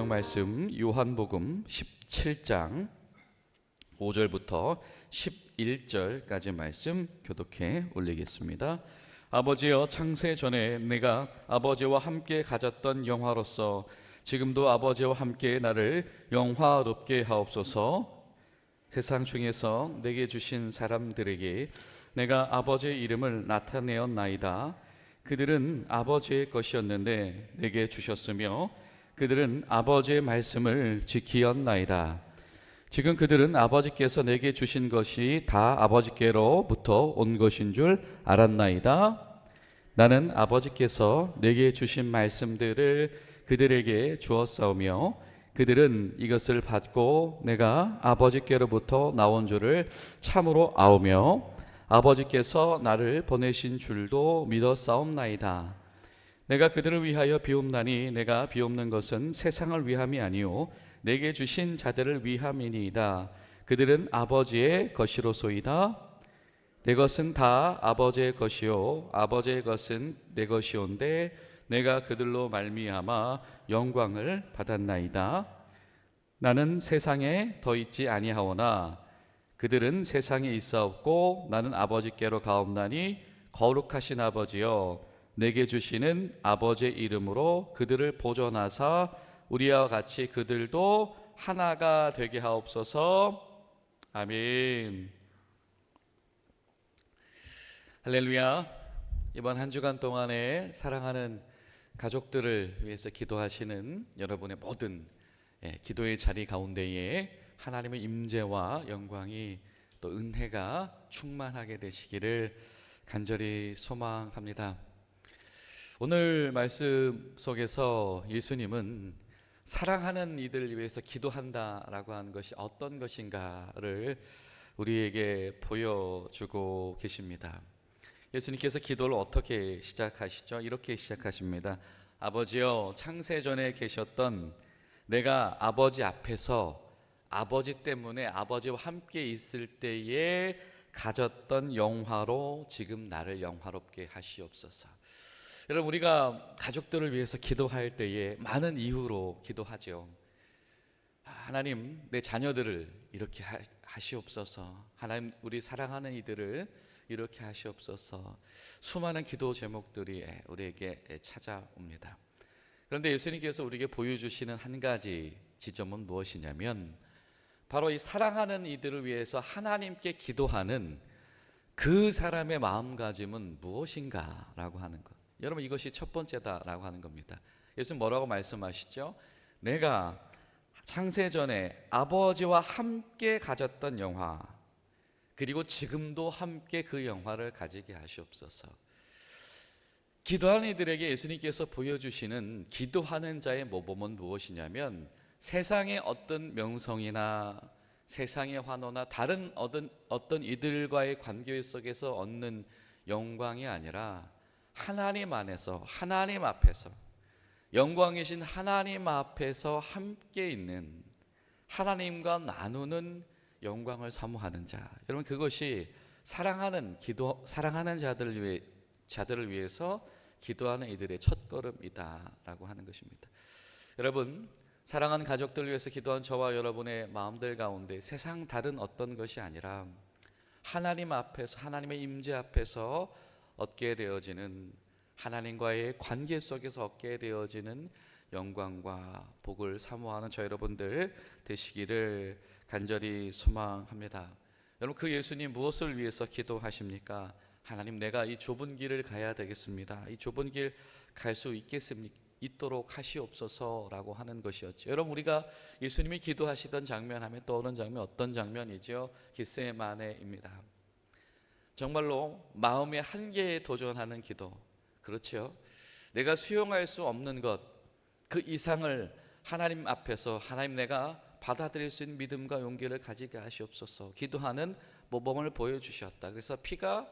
성경 말씀 요한복음 17장 5절부터 11절까지 말씀 교독해 올리겠습니다. 아버지여, 창세 전에 내가 아버지와 함께 가졌던 영화로서 지금도 아버지와 함께 나를 영화롭게 하옵소서. 세상 중에서 내게 주신 사람들에게 내가 아버지의 이름을 나타내었나이다. 그들은 아버지의 것이었는데 내게 주셨으며 그들은 아버지의 말씀을 지키었나이다. 지금 그들은 아버지께서 내게 주신 것이 다 아버지께로부터 온 것인 줄 알았나이다. 나는 아버지께서 내게 주신 말씀들을 그들에게 주었사오며 그들은 이것을 받고 내가 아버지께로부터 나온 줄을 참으로 아오며 아버지께서 나를 보내신 줄도 믿었사옵나이다. 내가 그들을 위하여 비옵나니 내가 비옵는 것은 세상을 위함이 아니요 내게 주신 자들을 위함이니이다. 그들은 아버지의 것이로소이다. 내 것은 다 아버지의 것이요 아버지의 것은 내 것이온데 내가 그들로 말미암아 영광을 받았나이다. 나는 세상에 더 있지 아니하오나 그들은 세상에 있사옵고 나는 아버지께로 가옵나니 거룩하신 아버지여, 내게 주시는 아버지의 이름으로 그들을 보존하사 우리와 같이 그들도 하나가 되게 하옵소서. 아멘. 할렐루야. 이번 한 주간 동안에 사랑하는 가족들을 위해서 기도하시는 여러분의 모든 기도의 자리 가운데에 하나님의 임재와 영광이 또 은혜가 충만하게 되시기를 간절히 소망합니다. 오늘 말씀 속에서 예수님은 사랑하는 이들을 위해서 기도한다라고 하는 것이 어떤 것인가를 우리에게 보여주고 계십니다. 예수님께서 기도를 어떻게 시작하시죠? 이렇게 시작하십니다. 아버지여, 창세전에 계셨던 내가 아버지 앞에서 아버지 때문에 아버지와 함께 있을 때에 가졌던 영화로 지금 나를 영화롭게 하시옵소서. 여러분, 우리가 가족들을 위해서 기도할 때에 많은 이유로 기도하죠. 하나님, 내 자녀들을 이렇게 하시옵소서. 하나님, 우리 사랑하는 이들을 이렇게 하시옵소서. 수많은 기도 제목들이 우리에게 찾아옵니다. 그런데 예수님께서 우리에게 보여주시는 한 가지 지점은 무엇이냐면 바로 이 사랑하는 이들을 위해서 하나님께 기도하는 그 사람의 마음가짐은 무엇인가라고 하는 것. 여러분, 이것이 첫 번째다라고 하는 겁니다. 예수님 뭐라고 말씀하시죠? 내가 창세전에 아버지와 함께 가졌던 영화, 그리고 지금도 함께 그 영화를 가지게 하시옵소서. 기도하는 이들에게 예수님께서 보여주시는 기도하는 자의 모범은 무엇이냐면 세상의 어떤 명성이나 세상의 환호나 다른 어떤 이들과의 관계 속에서 얻는 영광이 아니라 하나님 안에서, 하나님 앞에서, 영광이신 하나님 앞에서 함께 있는, 하나님과 나누는 영광을 사모하는 자. 여러분, 그것이 사랑하는 자들을 위해서 기도하는 이들의 첫걸음이다라고 하는 것입니다. 여러분, 사랑하는 가족들을 위해서 기도한 저와 여러분의 마음들 가운데 세상 다른 어떤 것이 아니라 하나님 앞에서, 하나님의 임재 앞에서 얻게 되어지는, 하나님과의 관계 속에서 얻게 되어지는 영광과 복을 사모하는 저 여러분들 되시기를 간절히 소망합니다. 여러분, 그 예수님 무엇을 위해서 기도하십니까? 하나님, 내가 이 좁은 길을 가야 되겠습니다. 이 좁은 길 갈 수 있도록 하시옵소서라고 하는 것이었죠. 여러분, 우리가 예수님이 기도하시던 장면 하면 떠오르는 장면 어떤 장면이죠? 겟세마네입니다. 정말로 마음의 한계에 도전하는 기도. 그렇죠. 내가 수용할 수 없는 것, 그 이상을 하나님 앞에서 하나님, 내가 받아들일 수 있는 믿음과 용기를 가지게 하시옵소서. 기도하는 모범을 보여주셨다. 그래서 피가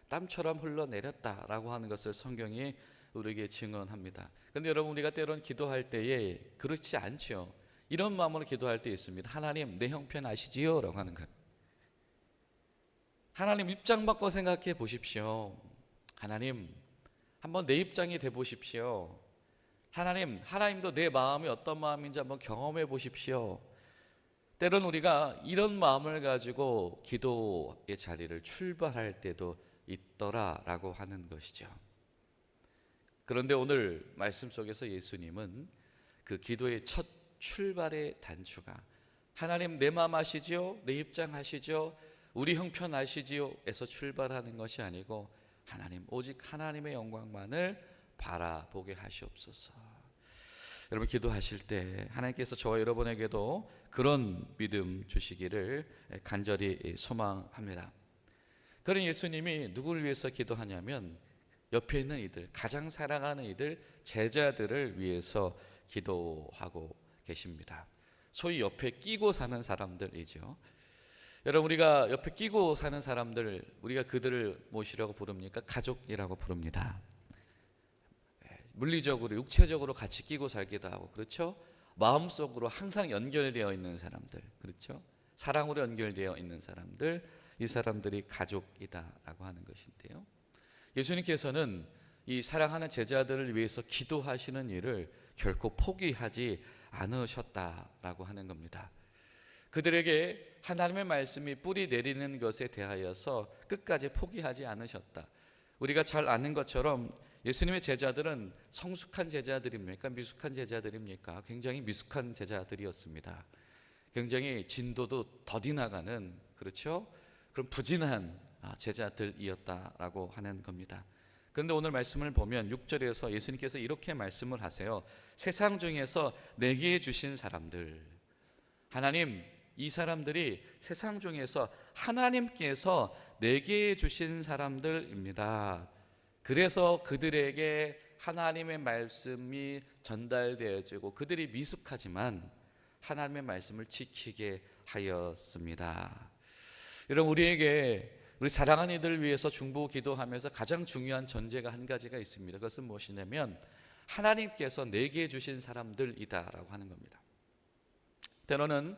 땀처럼 흘러내렸다라고 하는 것을 성경이 우리에게 증언합니다. 그런데 여러분, 우리가 때론 기도할 때에 그렇지 않죠. 이런 마음으로 기도할 때 있습니다. 하나님, 내 형편 아시지요? 라고 하는 것. 하나님 입장 바꿔 생각해 보십시오. 하나님, 한번 내 입장이 돼 보십시오. 하나님도 내 마음이 어떤 마음인지 한번 경험해 보십시오. 때론 우리가 이런 마음을 가지고 기도의 자리를 출발할 때도 있더라라고 하는 것이죠. 그런데 오늘 말씀 속에서 예수님은 그 기도의 첫 출발의 단추가 하나님 내 마음 아시지요? 내 입장 아시죠? 우리 형편 아시지요? 에서 출발하는 것이 아니고 하나님 오직 하나님의 영광만을 바라보게 하시옵소서. 여러분 기도하실 때 하나님께서 저와 여러분에게도 그런 믿음 주시기를 간절히 소망합니다. 그런 예수님이 누구를 위해서 기도하냐면 옆에 있는 이들, 가장 사랑하는 이들, 제자들을 위해서 기도하고 계십니다. 소위 옆에 끼고 사는 사람들이죠. 여러분 우리가 옆에 끼고 사는 사람들, 우리가 그들을 무엇이라고 부릅니까? 가족이라고 부릅니다. 물리적으로 육체적으로 같이 끼고 살기도 하고, 그렇죠? 마음속으로 항상 연결되어 있는 사람들, 그렇죠? 사랑으로 연결되어 있는 사람들, 이 사람들이 가족이다라고 하는 것인데요. 예수님께서는 이 사랑하는 제자들을 위해서 기도하시는 일을 결코 포기하지 않으셨다라고 하는 겁니다. 그들에게 하나님의 말씀이 뿌리 내리는 것에 대하여서 끝까지 포기하지 않으셨다. 우리가 잘 아는 것처럼 예수님의 제자들은 성숙한 제자들입니까? 미숙한 제자들입니까? 굉장히 미숙한 제자들이었습니다. 굉장히 진도도 더디 나가는, 그렇죠? 그런 부진한 제자들이었다라고 하는 겁니다. 그런데 오늘 말씀을 보면 6절에서 예수님께서 이렇게 말씀을 하세요. 세상 중에서 내게 주신 사람들, 하나님, 이 사람들이 세상 중에서 하나님께서 내게 주신 사람들입니다. 그래서 그들에게 하나님의 말씀이 전달되어지고 그들이 미숙하지만 하나님의 말씀을 지키게 하였습니다. 여러분 우리 사랑하는 이들을 위해서 중보 기도하면서 가장 중요한 전제가 한 가지가 있습니다. 그것은 무엇이냐면 하나님께서 내게 주신 사람들이다라고 하는 겁니다. 때로는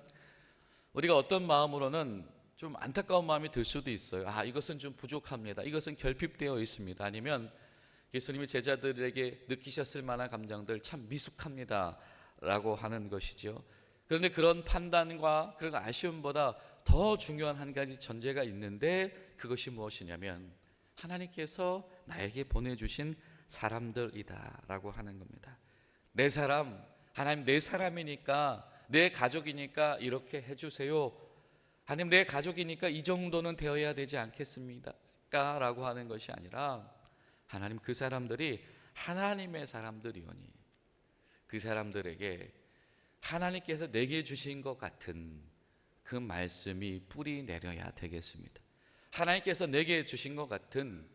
우리가 어떤 마음으로는 좀 안타까운 마음이 들 수도 있어요. 이것은 좀 부족합니다. 이것은 결핍되어 있습니다. 아니면 예수님이 제자들에게 느끼셨을 만한 감정들 참 미숙합니다 라고 하는 것이죠. 그런데 그런 판단과 그런 아쉬움보다 더 중요한 한 가지 전제가 있는데 그것이 무엇이냐면 하나님께서 나에게 보내주신 사람들이다 라고 하는 겁니다. 내 사람, 하나님 내 사람이니까, 내 가족이니까 이렇게 해주세요. 하나님 내 가족이니까 이 정도는 되어야 되지 않겠습니까? 라고 하는 것이 아니라 하나님 그 사람들이 하나님의 사람들이오니 그 사람들에게 하나님께서 내게 주신 것 같은 그 말씀이 뿌리 내려야 되겠습니다. 하나님께서 내게 주신 것 같은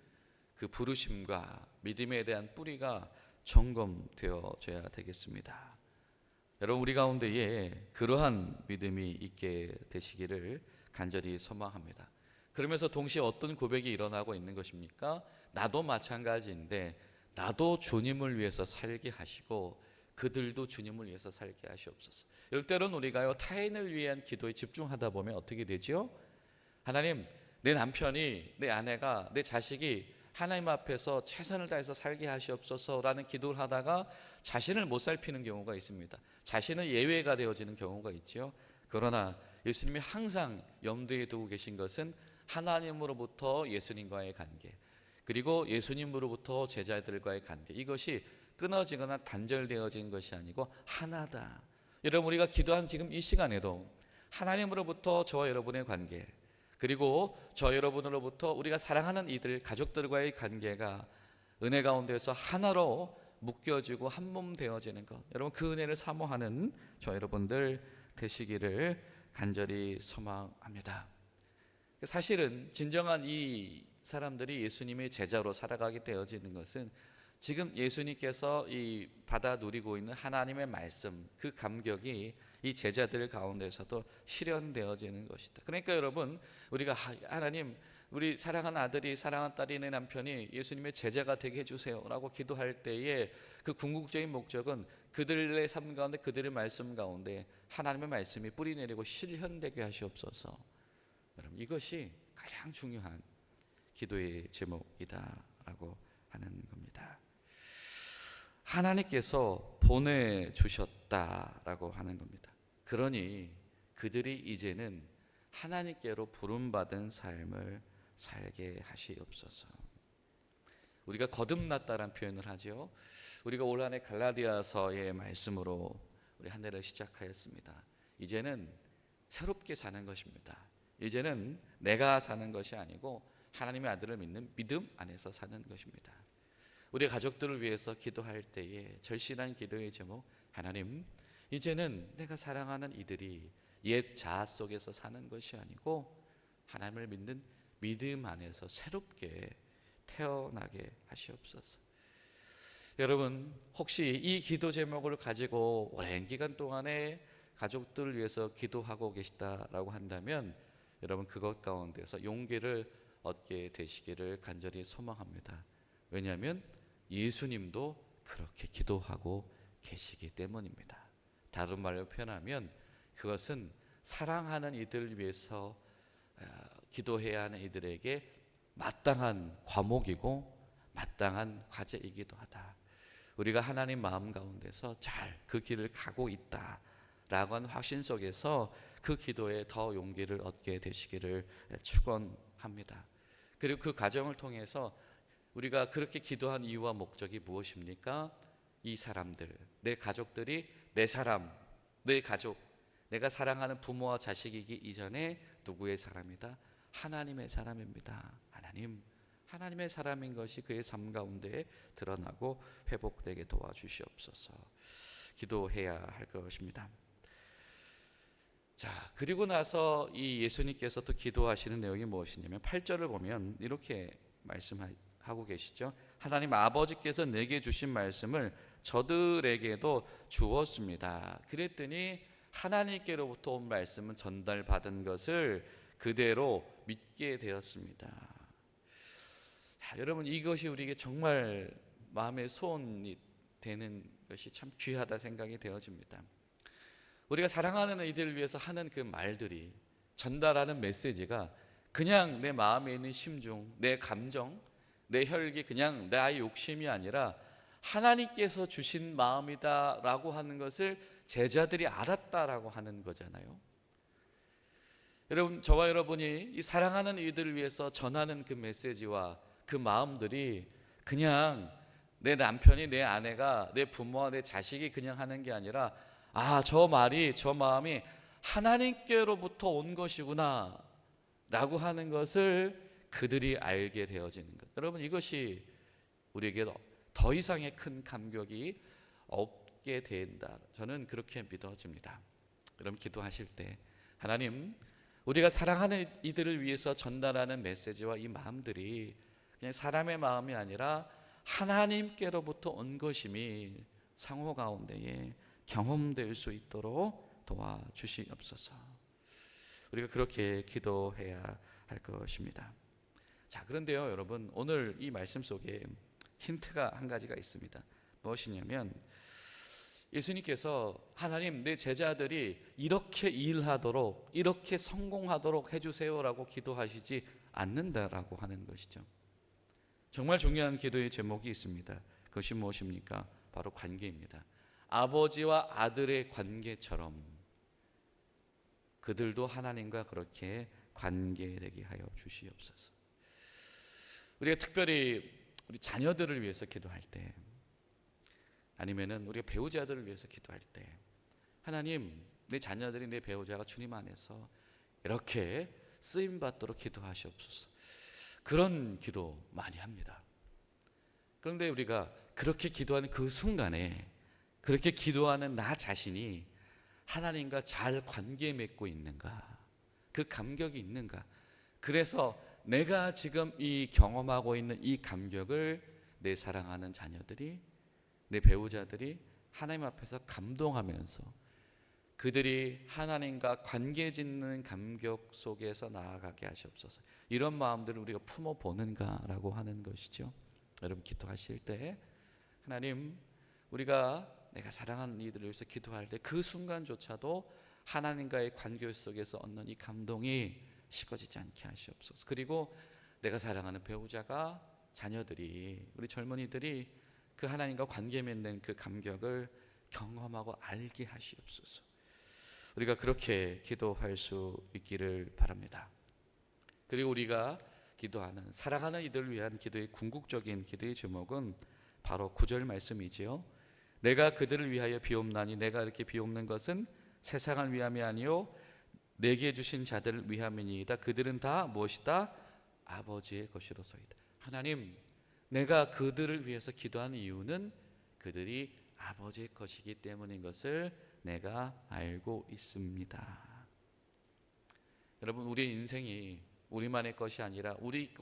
그 부르심과 믿음에 대한 뿌리가 점검되어져야 되겠습니다. 여러분 우리 가운데에 그러한 믿음이 있게 되시기를 간절히 소망합니다. 그러면서 동시에 어떤 고백이 일어나고 있는 것입니까? 나도 마찬가지인데 나도 주님을 위해서 살게 하시고 그들도 주님을 위해서 살게 하시옵소서. 이럴 때는 우리가요 타인을 위한 기도에 집중하다 보면 어떻게 되죠? 하나님 내 남편이, 내 아내가, 내 자식이 하나님 앞에서 최선을 다해서 살게 하시옵소서라는 기도를 하다가 자신을 못 살피는 경우가 있습니다. 자신은 예외가 되어지는 경우가 있죠. 그러나 예수님이 항상 염두에 두고 계신 것은 하나님으로부터 예수님과의 관계, 그리고 예수님으로부터 제자들과의 관계, 이것이 끊어지거나 단절되어진 것이 아니고 하나다. 여러분 우리가 기도한 지금 이 시간에도 하나님으로부터 저와 여러분의 관계, 그리고 저 여러분으로부터 우리가 사랑하는 이들 가족들과의 관계가 은혜 가운데서 하나로 묶여지고 한 몸 되어지는 것, 여러분 그 은혜를 사모하는 저 여러분들 되시기를 간절히 소망합니다. 사실은 진정한 이 사람들이 예수님의 제자로 살아가게 되어지는 것은 지금 예수님께서 이 받아 누리고 있는 하나님의 말씀, 그 감격이 이 제자들 가운데서도 실현되어지는 것이다. 그러니까 여러분 우리가 하나님 우리 사랑하는 아들이 사랑하는 딸이 내 남편이 예수님의 제자가 되게 해주세요 라고 기도할 때에 그 궁극적인 목적은 그들의 삶 가운데 그들의 말씀 가운데 하나님의 말씀이 뿌리 내리고 실현되게 하시옵소서. 여러분 이것이 가장 중요한 기도의 제목이다라고 하는 겁니다. 하나님께서 보내주셨다라고 하는 겁니다. 그러니 그들이 이제는 하나님께로 부름받은 삶을 살게 하시옵소서. 우리가 거듭났다라는 표현을 하죠. 우리가 올 한해 갈라디아서의 말씀으로 우리 한 해를 시작하였습니다. 이제는 새롭게 사는 것입니다. 이제는 내가 사는 것이 아니고 하나님의 아들을 믿는 믿음 안에서 사는 것입니다. 우리 가족들을 위해서 기도할 때에 절실한 기도의 제목, 하나님, 이제는 내가 사랑하는 이들이 옛 자아 속에서 사는 것이 아니고 하나님을 믿는 믿음 안에서 새롭게 태어나게 하시옵소서. 여러분, 혹시 이 기도 제목을 가지고 오랜 기간 동안에 가족들을 위해서 기도하고 계시다라고 한다면 여러분, 그것 가운데서 용기를 얻게 되시기를 간절히 소망합니다. 왜냐하면 예수님도 그렇게 기도하고 계시기 때문입니다. 다른 말로 표현하면 그것은 사랑하는 이들을 위해서 기도해야 하는 이들에게 마땅한 과목이고 마땅한 과제이기도 하다. 우리가 하나님 마음 가운데서 잘 그 길을 가고 있다라고 하는 확신 속에서 그 기도에 더 용기를 얻게 되시기를 축원합니다. 그리고 그 과정을 통해서 우리가 그렇게 기도한 이유와 목적이 무엇입니까? 이 사람들, 내 가족들이 내 사람, 내 가족, 내가 사랑하는 부모와 자식이기 이전에 누구의 사람이다? 하나님의 사람입니다. 하나님의 사람인 것이 그의 삶 가운데 드러나고 회복되게 도와주시옵소서. 기도해야 할 것입니다. 자, 그리고 나서 이 예수님께서 또 기도하시는 내용이 무엇이냐면 8절을 보면 이렇게 말씀하고 계시죠. 하나님 아버지께서 내게 주신 말씀을 저들에게도 주었습니다. 그랬더니 하나님께로부터 온 말씀은 전달받은 것을 그대로 믿게 되었습니다. 여러분, 이것이 우리에게 정말 마음의 소원이 되는 것이 참 귀하다 생각이 되어집니다. 우리가 사랑하는 이들을 위해서 하는 그 말들이 전달하는 메시지가 그냥 내 마음에 있는 심중, 내 감정, 내 혈기, 그냥 나의 욕심이 아니라 하나님께서 주신 마음이다라고 하는 것을 제자들이 알았다라고 하는 거잖아요. 여러분, 저와 여러분이 이 사랑하는 이들을 위해서 전하는 그 메시지와 그 마음들이 그냥 내 남편이, 내 아내가, 내 부모와 내 자식이 그냥 하는 게 아니라 저 말이, 저 마음이 하나님께로부터 온 것이구나 라고 하는 것을 그들이 알게 되어지는 것. 여러분, 이것이 우리에게 더 이상의 큰 감격이 없게 된다. 저는 그렇게 믿어집니다. 여러분, 기도하실 때 하나님, 우리가 사랑하는 이들을 위해서 전달하는 메시지와 이 마음들이 그냥 사람의 마음이 아니라 하나님께로부터 온 것임이 상호 가운데에 경험될 수 있도록 도와주시옵소서. 우리가 그렇게 기도해야 할 것입니다. 자, 그런데요, 여러분, 오늘 이 말씀 속에 힌트가 한 가지가 있습니다. 무엇이냐면 예수님께서 하나님, 내 제자들이 이렇게 일하도록, 이렇게 성공하도록 해주세요라고 기도하시지 않는다라고 하는 것이죠. 정말 중요한 기도의 제목이 있습니다. 그것이 무엇입니까? 바로 관계입니다. 아버지와 아들의 관계처럼 그들도 하나님과 그렇게 관계되게 하여 주시옵소서. 우리가 특별히 우리 자녀들을 위해서 기도할 때, 아니면은 우리가 배우자들을 위해서 기도할 때, 하나님, 내 자녀들이, 내 배우자가 주님 안에서 이렇게 쓰임 받도록 기도하시옵소서. 그런 기도 많이 합니다. 그런데 우리가 그렇게 기도하는 그 순간에, 그렇게 기도하는 나 자신이 하나님과 잘 관계 맺고 있는가, 그 감격이 있는가, 그래서 내가 지금 이 경험하고 있는 이 감격을 내 사랑하는 자녀들이, 내 배우자들이 하나님 앞에서 감동하면서 그들이 하나님과 관계 짓는 감격 속에서 나아가게 하시옵소서. 이런 마음들을 우리가 품어보는가라고 하는 것이죠. 여러분, 기도하실 때 하나님, 우리가 내가 사랑하는 이들을 위해서 기도할 때 그 순간조차도 하나님과의 관계 속에서 얻는 이 감동이 식어지지 않게 하시옵소서. 그리고 내가 사랑하는 배우자가, 자녀들이, 우리 젊은이들이 그 하나님과 관계 맺는 그 감격을 경험하고 알게 하시옵소서. 우리가 그렇게 기도할 수 있기를 바랍니다. 그리고 우리가 기도하는 사랑하는 이들을 위한 기도의 궁극적인 기도의 제목은 바로 9절 말씀이지요. 내가 그들을 위하여 비옵나니 내가 이렇게 비옵는 것은 세상을 위함이 아니요 내게 주신 자들을 위함이니이다. 그들은 다 무엇이다? 아버지의 것이로소이다. 하나님, 내가 그들을 위해서 기도하는 이유는 그들이 아버지의 것이기 때문인 것을 내가 알고 있습니다. 여러분, 우리의 인생이 우리만의 것이 아니라 우리의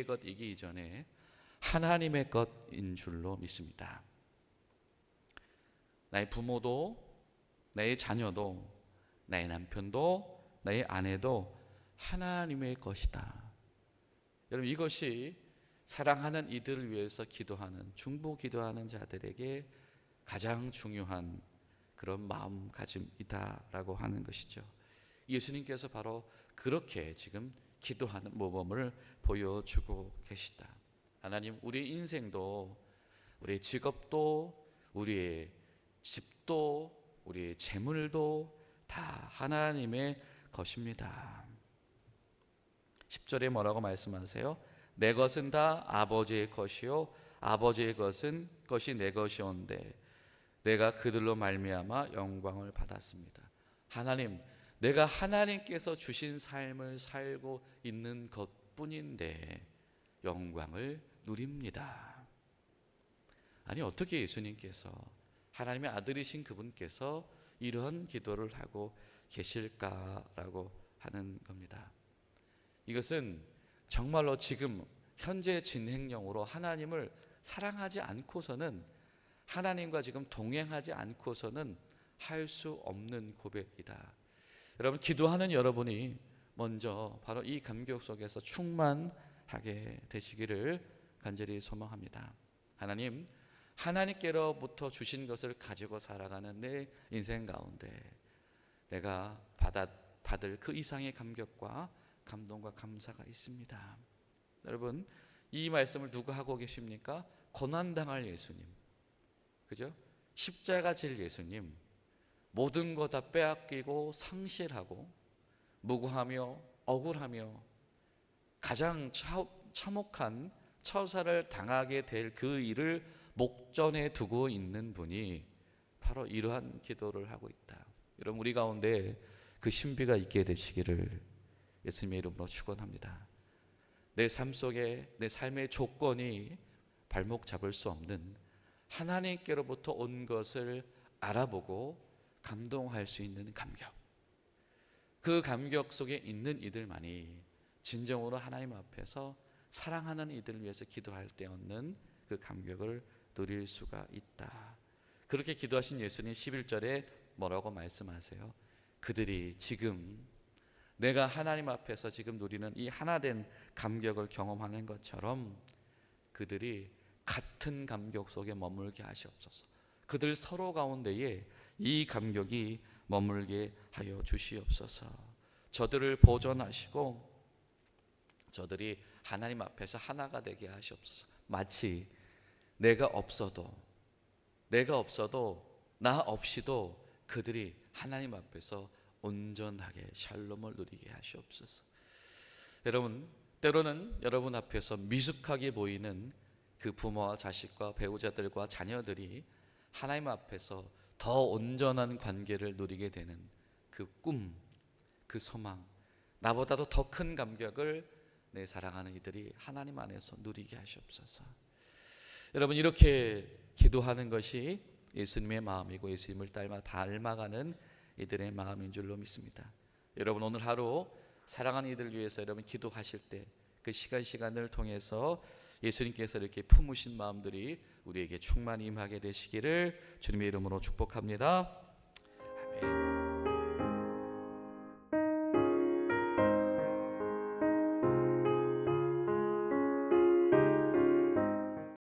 것이기 이전에 하나님의 것인 줄로 믿습니다. 나의 부모도, 나의 자녀도, 나의 남편도, 나의 아내도 하나님의 것이다. 여러분, 이것이 사랑하는 이들을 위해서 기도하는, 중보 기도하는 자들에게 가장 중요한 그런 마음가짐이다라고 하는 것이죠. 예수님께서 바로 그렇게 지금 기도하는 모범을 보여주고 계시다. 하나님, 우리의 인생도, 우리의 직업도, 우리의 집도, 우리의 재물도 다 하나님의 것입니다. 10절에 뭐라고 말씀하세요? 내 것은 다 아버지의 것이요 아버지의 것이 내 것이온데 내가 그들로 말미암아 영광을 받았습니다. 하나님, 내가 하나님께서 주신 삶을 살고 있는 것뿐인데 영광을 누립니다. 아니, 어떻게 예수님께서, 하나님의 아들이신 그분께서 이런 기도를 하고 계실까라고 하는 겁니다. 이것은 정말로 지금 현재 진행형으로 하나님을 사랑하지 않고서는, 하나님과 지금 동행하지 않고서는 할 수 없는 고백이다. 여러분, 기도하는 여러분이 먼저 바로 이 감격 속에서 충만하게 되시기를 간절히 소망합니다. 하나님, 하나님께로부터 주신 것을 가지고 살아가는 내 인생 가운데 내가 받을 그 이상의 감격과 감동과 감사가 있습니다. 여러분, 이 말씀을 누가 하고 계십니까? 고난당할 예수님, 그죠? 십자가 질 예수님, 모든 것 다 빼앗기고 상실하고 무고하며 억울하며 가장 참혹한 처사를 당하게 될 그 일을 목전에 두고 있는 분이 바로 이러한 기도를 하고 있다. 여러분, 우리 가운데 그 신비가 있게 되시기를 예수님의 이름으로 축원합니다. 내 삶 속에 내 삶의 조건이 발목 잡을 수 없는 하나님께로부터 온 것을 알아보고 감동할 수 있는 감격, 그 감격 속에 있는 이들만이 진정으로 하나님 앞에서 사랑하는 이들을 위해서 기도할 때 얻는 그 감격을 누릴 수가 있다. 그렇게 기도하신 예수님 11절에 뭐라고 말씀하세요? 그들이 지금 내가 하나님 앞에서 지금 누리는 이 하나된 감격을 경험하는 것처럼 그들이 같은 감격 속에 머물게 하시옵소서. 그들 서로 가운데에 이 감격이 머물게 하여 주시옵소서. 저들을 보존하시고 저들이 하나님 앞에서 하나가 되게 하시옵소서. 마치 내가 없어도 나 없이도 그들이 하나님 앞에서 온전하게 샬롬을 누리게 하시옵소서. 여러분, 때로는 여러분 앞에서 미숙하게 보이는 그 부모와 자식과 배우자들과 자녀들이 하나님 앞에서 더 온전한 관계를 누리게 되는 그 꿈, 그 소망, 나보다도 더 큰 감격을 내 사랑하는 이들이 하나님 안에서 누리게 하시옵소서. 여러분, 이렇게 기도하는 것이 예수님의 마음이고 예수님을 닮아가는 이들의 마음인 줄로 믿습니다. 여러분, 오늘 하루 사랑하는 이들을 위해서 여러분 기도하실 때 그 시간을 통해서 예수님께서 이렇게 품으신 마음들이 우리에게 충만히 임하게 되시기를 주님의 이름으로 축복합니다. 아멘.